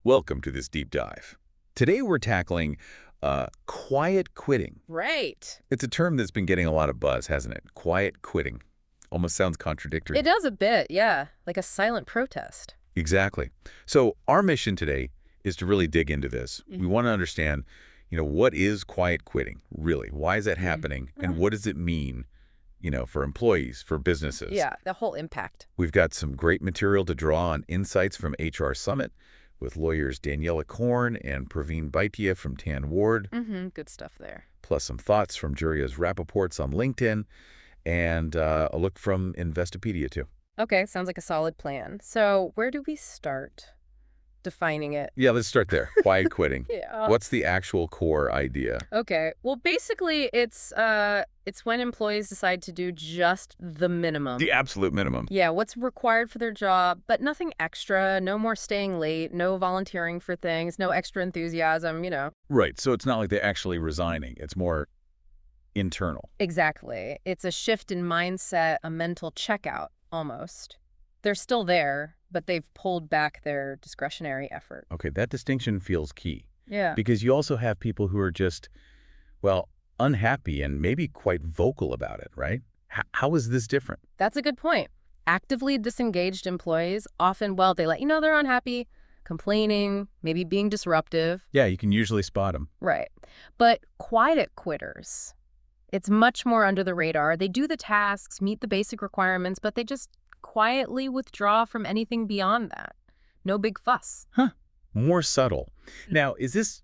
Welcome to this deep dive. Today we're tackling quiet quitting. Right. It's a term that's been getting a lot of buzz, hasn't it? Quiet quitting. Almost sounds It contradictory. does a bit, yeah, like a silent protest. Exactly. So our mission today is to really dig into this. We Mhm. want to understand, what is quiet quitting, really? Why is that Mm. happening? And what does it mean, for employees, for businesses? Yeah, the whole impact. We've got some great material to draw on insights from HR Summit with lawyers Daniela Korn and Praveen Baitia from Tan Ward, Good stuff there. plus some thoughts from Juria's Rappaports on LinkedIn, and a look from Investopedia, too. Okay, sounds like a solid plan. So, where do we start defining it? Yeah, let's start there. Quiet quitting. Yeah. What's the actual core idea? Okay. Well, basically it's when employees decide to do just the minimum. The absolute minimum. Yeah, what's required for their job, but nothing extra, no more staying late, no volunteering for things, no extra enthusiasm. Right, so it's not like they're actually resigning. It's more internal. Exactly. It's a shift in mindset, a mental checkout, almost. They're still there, but they've pulled back their discretionary effort. Okay, that distinction feels key. Yeah. Because you also have people who are just, well, unhappy and maybe quite vocal about it, right? How is this different? That's a good point. Actively disengaged employees often, well, they let you know they're unhappy, complaining, maybe being disruptive. Yeah, you can usually spot them. Right. But quiet quitters, it's much more under the radar. They do the tasks, meet the basic requirements, but they just quietly withdraw from anything beyond that. No big fuss. Huh. More subtle. Now, is this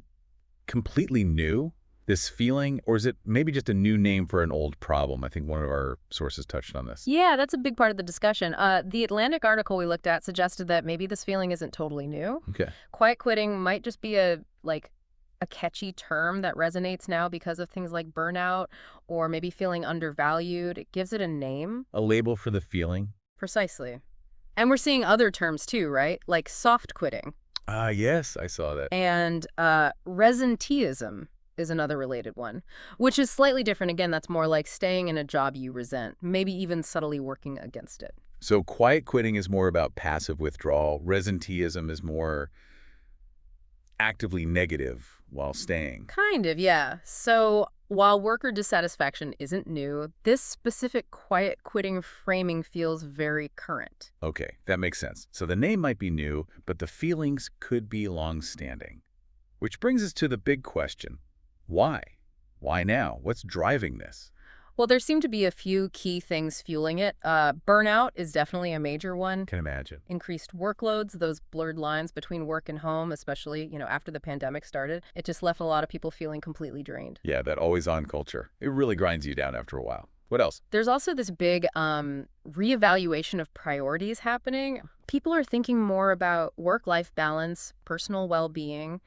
completely new, this feeling, or is it maybe just a new name for an old problem? I think one of our sources touched on this. Yeah, that's a big part of the discussion. The Atlantic article we looked at suggested that maybe this feeling isn't totally new. Okay. Quiet quitting might just be a catchy term that resonates now because of things like burnout or maybe feeling undervalued. It gives it a name. A label for the feeling? Precisely. And we're seeing other terms too, right? Like soft quitting. Yes, I saw that. And resenteeism is another related one, which is slightly different. Again, that's more like staying in a job you resent, maybe even subtly working against it. So quiet quitting is more about passive withdrawal. Resenteeism is more actively negative while staying. Kind of, yeah. So while worker dissatisfaction isn't new, this specific quiet quitting framing feels very current. Okay, that makes sense. So the name might be new, but the feelings could be long-standing. Which brings us to the big question. Why? Why now? What's driving this? Well, there seem to be a few key things fueling it. Burnout is definitely a major one. Can imagine. Increased workloads, those blurred lines between work and home, especially, after the pandemic started. It just left a lot of people feeling completely drained. Yeah, that always-on culture. It really grinds you down after a while. What else? There's also this big reevaluation of priorities happening. People are thinking more about work-life balance, personal well-being.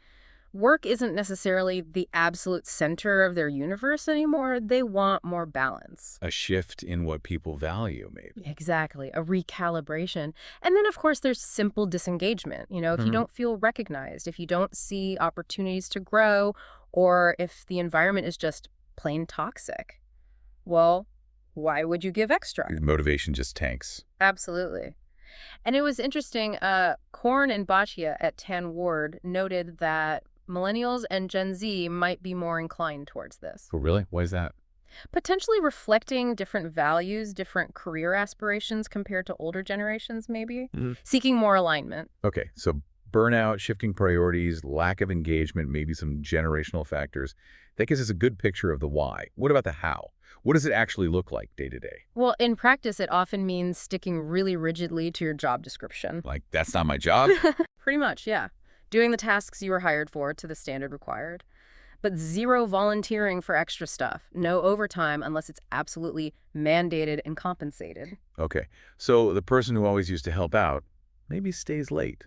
Work isn't necessarily the absolute center of their universe anymore. They want more balance. A shift in what people value, maybe. Exactly, a recalibration. And then, of course, there's simple disengagement. If you don't feel recognized, if you don't see opportunities to grow, or if the environment is just plain toxic, well, why would you give extra? Motivation just tanks. Absolutely. And it was interesting, Korn and Bhatia at Tan Ward noted that millennials and Gen Z might be more inclined towards this. Oh, really? Why is that? Potentially reflecting different values, different career aspirations compared to older generations, maybe. Seeking more alignment. Okay, so burnout, shifting priorities, lack of engagement, maybe some generational factors. That gives us a good picture of the why. What about the how? What does it actually look like day to day? Well, in practice, it often means sticking really rigidly to your job description. Like, that's not my job? Pretty much, yeah. Doing the tasks you were hired for to the standard required. But zero volunteering for extra stuff. No overtime unless it's absolutely mandated and compensated. Okay, so the person who always used to help out maybe stays late.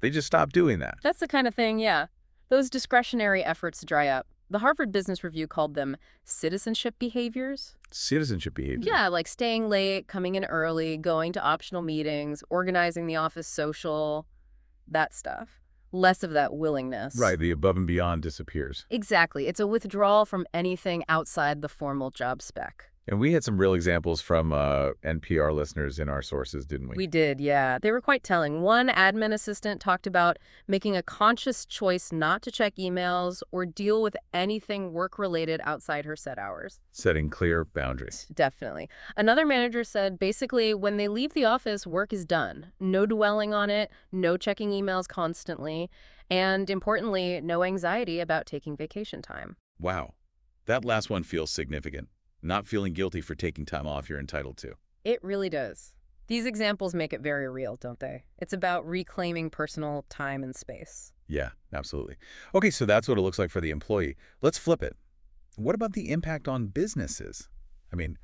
They just stop doing that. That's the kind of thing, yeah. Those discretionary efforts dry up. The Harvard Business Review called them citizenship behaviors. Citizenship behavior. Yeah, like staying late, coming in early, going to optional meetings, organizing the office social, that stuff. Less of that willingness. Right, the above and beyond disappears. Exactly. It's a withdrawal from anything outside the formal job spec. And we had some real examples from NPR listeners in our sources, didn't we? We did, yeah. They were quite telling. One admin assistant talked about making a conscious choice not to check emails or deal with anything work-related outside her set hours. Setting clear boundaries. Definitely. Another manager said basically when they leave the office, work is done. No dwelling on it, no checking emails constantly, and importantly, no anxiety about taking vacation time. Wow. That last one feels significant. Not feeling guilty for taking time off you're entitled to. It really does. These examples make it very real, don't they? It's about reclaiming personal time and space. Yeah, absolutely. Okay, so that's what it looks like for the employee. Let's flip it. What about the impact on businesses? I mean,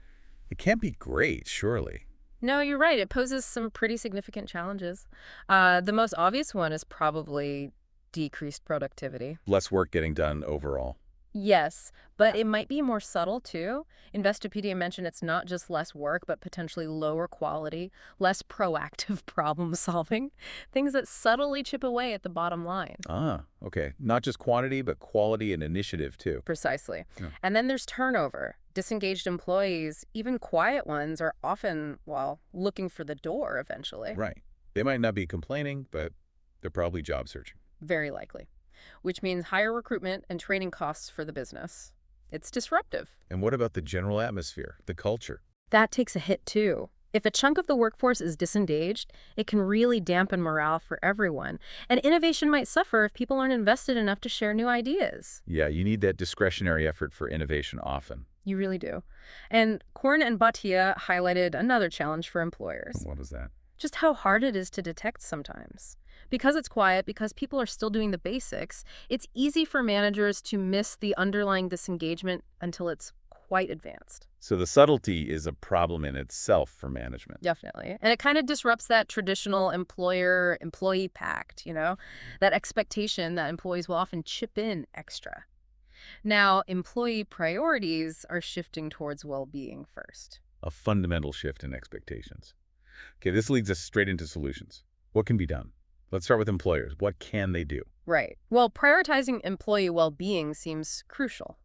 it can't be great, surely. No, you're right. It poses some pretty significant challenges. The most obvious one is probably decreased productivity. Less work getting done overall. Yes, but it might be more subtle too. Investopedia mentioned it's not just less work, but potentially lower quality, less proactive problem solving, things that subtly chip away at the bottom line. Ah, okay. Not just quantity, but quality and initiative too. Precisely. Yeah. And then there's turnover. Disengaged employees, even quiet ones, are often, well, looking for the door eventually. Right. They might not be complaining, but they're probably job searching. Very likely. Which means higher recruitment and training costs for the business. It's disruptive. And what about the general atmosphere, the culture? That takes a hit too. If a chunk of the workforce is disengaged, it can really dampen morale for everyone. And innovation might suffer if people aren't invested enough to share new ideas. Yeah, you need that discretionary effort for innovation often. You really do. And Korn and Bhatia highlighted another challenge for employers. What was that? Just how hard it is to detect sometimes. Because it's quiet, because people are still doing the basics, it's easy for managers to miss the underlying disengagement until it's quite advanced. So the subtlety is a problem in itself for management. Definitely. And it kind of disrupts that traditional employer-employee pact, that expectation that employees will often chip in extra. Now, employee priorities are shifting towards well-being first. A fundamental shift in expectations. Okay, this leads us straight into solutions. What can be done? Let's start with employers. What can they do? Right. Well, prioritizing employee well-being seems crucial,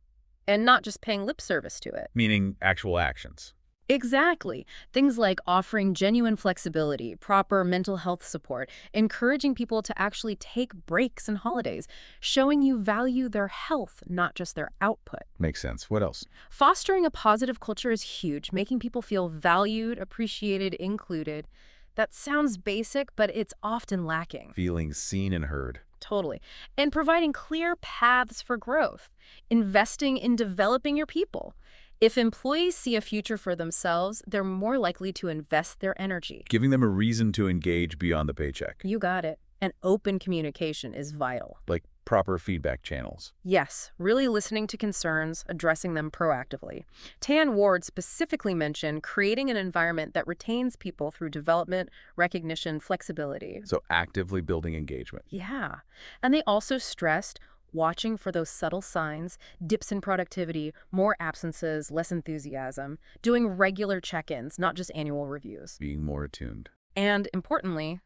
and not just paying lip service to it. Meaning actual actions. Exactly. Things like offering genuine flexibility, proper mental health support, encouraging people to actually take breaks and holidays, showing you value their health, not just their output. Makes sense. What else? Fostering a positive culture is huge, making people feel valued, appreciated, included. That sounds basic, but it's often lacking. Feeling seen and heard. Totally. And providing clear paths for growth. Investing in developing your people. If employees see a future for themselves, they're more likely to invest their energy. Giving them a reason to engage beyond the paycheck. You got it. And open communication is vital. Like proper feedback channels. Yes, really listening to concerns, addressing them proactively. Tan Ward specifically mentioned creating an environment that retains people through development, recognition, flexibility. So actively building engagement. Yeah. And they also stressed watching for those subtle signs, dips in productivity, more absences, less enthusiasm, doing regular check-ins, not just annual reviews. Being more attuned. And importantly,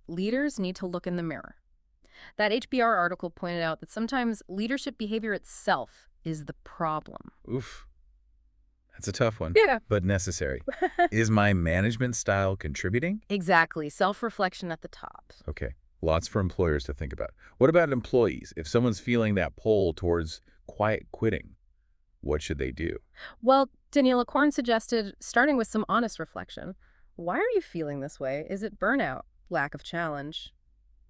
leaders need to look in the mirror. That HBR article pointed out that sometimes leadership behavior itself is the problem. Oof. That's a tough one. Yeah. But necessary. Is my management style contributing? Exactly. Self-reflection at the top. Okay. Lots for employers to think about. What about employees? If someone's feeling that pull towards quiet quitting, what should they do? Well, Daniela Korn suggested starting with some honest reflection. Why are you feeling this way? Is it burnout? Lack of challenge?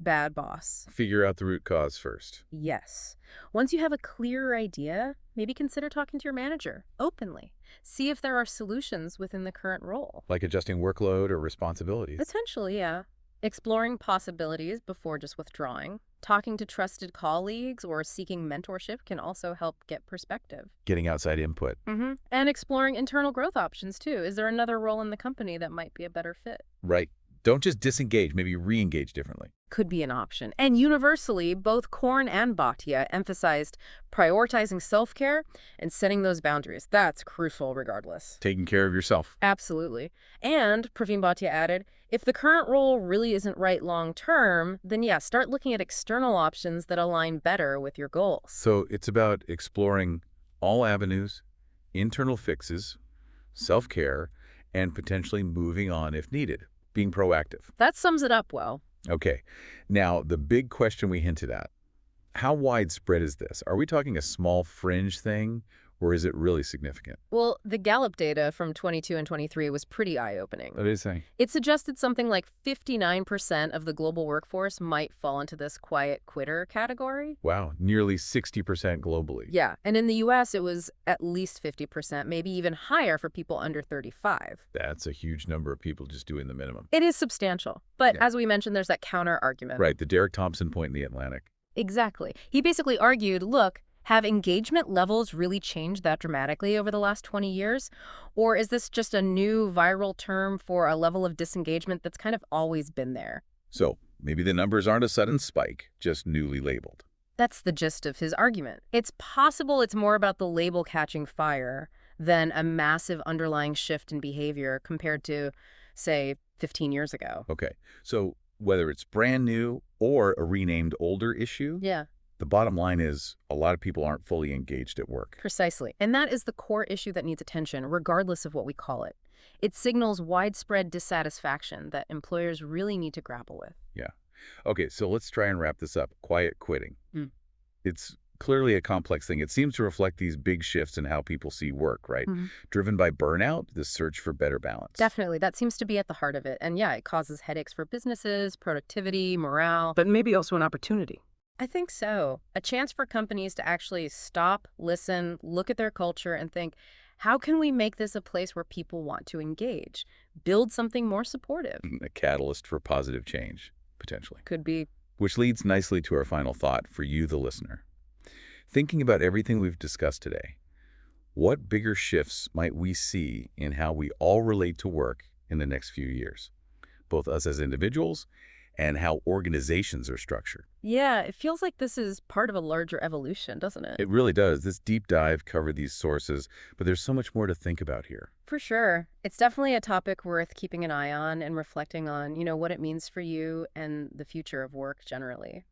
Bad boss? Figure out the root cause first. Yes. Once you have a clearer idea, maybe consider talking to your manager openly. See if there are solutions within the current role. Like adjusting workload or responsibilities. Essentially, yeah. Exploring possibilities before just withdrawing. Talking to trusted colleagues or seeking mentorship can also help get perspective. Getting outside input. And exploring internal growth options, too. Is there another role in the company that might be a better fit? Right. Don't just disengage, maybe re-engage differently. Could be an option. And universally, both Korn and Bhatia emphasized prioritizing self-care and setting those boundaries. That's crucial regardless. Taking care of yourself. Absolutely. And Praveen Bhatia added, if the current role really isn't right long-term, then yeah, start looking at external options that align better with your goals. So it's about exploring all avenues, internal fixes, self-care, and potentially moving on if needed, being proactive. That sums it up well. Okay, now the big question we hinted at, how widespread is this? Are we talking a small fringe thing, or is it really significant? Well, the Gallup data from 22 and 23 was pretty eye-opening. What is saying? It suggested something like 59% of the global workforce might fall into this quiet quitter category. Wow, nearly 60% globally. Yeah, and in the US, it was at least 50%, maybe even higher for people under 35. That's a huge number of people just doing the minimum. It is substantial. But Yeah. as we mentioned, there's that counter-argument. Right, the Derek Thompson point in The Atlantic. Exactly. He basically argued, look, have engagement levels really changed that dramatically over the last 20 years? Or is this just a new viral term for a level of disengagement that's kind of always been there? So maybe the numbers aren't a sudden spike, just newly labeled. That's the gist of his argument. It's possible it's more about the label catching fire than a massive underlying shift in behavior compared to, say, 15 years ago. Okay, so whether it's brand new or a renamed older issue, Yeah, the bottom line is a lot of people aren't fully engaged at work. precisely. And that is the core issue that needs attention, regardless of what we call it. It signals widespread dissatisfaction that employers really need to grapple with. Yeah. Okay, so let's try and wrap this up. Quiet quitting. Mm. It's clearly a complex thing. It seems to reflect these big shifts in how people see work, right? Mhm. Driven by burnout, the search for better balance. Definitely. That seems to be at the heart of it. And yeah, it causes headaches for businesses, productivity, morale. But maybe also an opportunity. I think so. A chance for companies to actually stop, listen, look at their culture and think, how can we make this a place where people want to engage? Build something more supportive. A catalyst for positive change, potentially. Could be. Which leads nicely to our final thought for you, the listener. Thinking about everything we've discussed today, what bigger shifts might we see in how we all relate to work in the next few years? Both us as individuals and how organizations are structured. Yeah, it feels like this is part of a larger evolution, doesn't it? It really does. This deep dive covered these sources, but there's so much more to think about here. For sure. It's definitely a topic worth keeping an eye on and reflecting on, what it means for you and the future of work generally.